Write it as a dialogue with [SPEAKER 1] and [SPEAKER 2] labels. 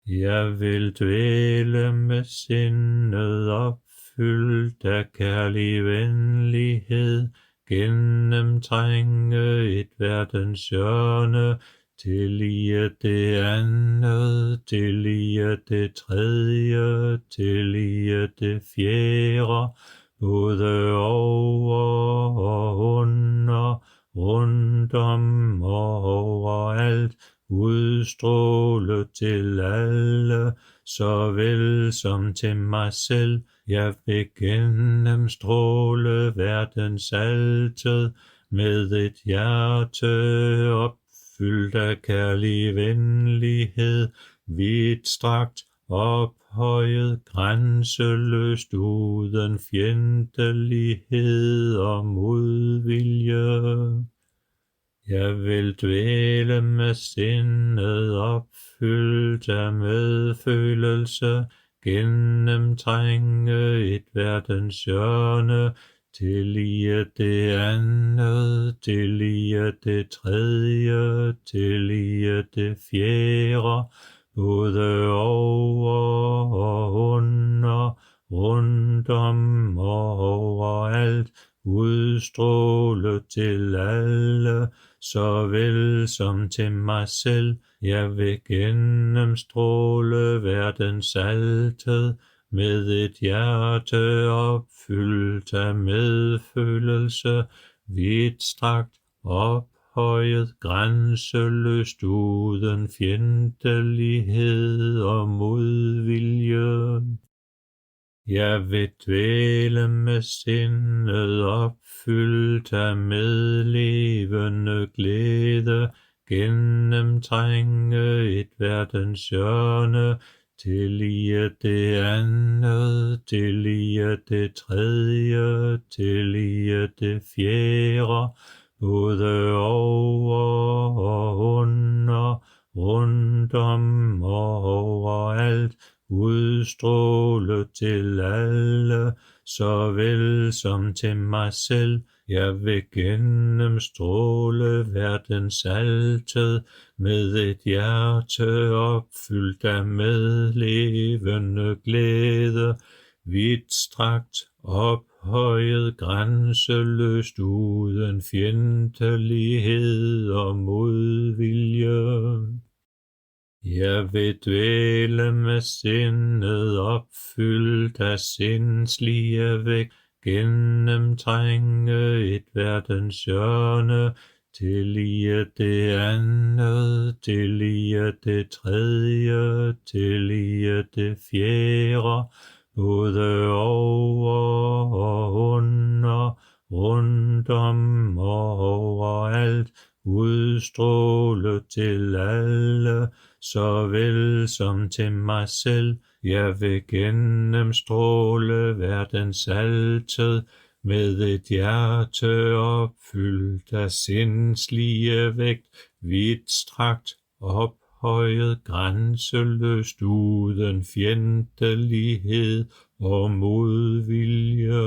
[SPEAKER 1] Jeg vil dvæle med sindet opfyldt af kærlig venlighed, gennemtrænge et verdens hjørne, tillige det andet, tillige det tredje, tillige det fjerde, både over og under, rundt om og overalt, udstråle til alle, såvel som til mig selv. Jeg vil gennemstråle verdens alted med et hjerte opfyldt af kærlig venlighed, vidtstrakt, ophøjet, grænseløst, uden fjendtlighed og modvilje. Jeg vil dvæle med sindet opfyldt af medfølelse, gennemtrænge et verdens hjørne, tillige det andet, tillige det tredje, tillige det fjerde, både over og under, rundt om og overalt, udstråle til alle, såvel som til mig selv. Jeg vil gennemstråle verdens alted med et hjerte opfyldt af medfølelse, vidtstrakt, ophøjet, grænseløst, uden fjendtlighed og modvilje. Jeg vil dvæle med sindet opfyldt af medlevende glæde, gennemtrænge et verdens hjørne, tillige det andet, tillige det tredje, tillige det fjerde, både over og under, rundt om og overalt, udstråle til alle, såvel som til mig selv. Jeg vil gennemstråle verdens alted med et hjerte opfyldt af medlevende glæde, vidtstrakt, ophøjet, grænseløst, uden fjendtlighed og modvilje. Jeg vil dvæle med sindet opfyldt af sindslige vægt, gennemtrænge et verdens hjørne, tillige det andet, tillige det tredje, tillige det fjerde, både over og under, rundt om og overalt, udstråle til alle, såvel som til mig selv. Jeg vil gennemstråle verdens alted med et hjerte opfyldt af sindslige vægt, vidtstrakt, ophøjet, grænseløst, uden fjendtlighed og modvilje.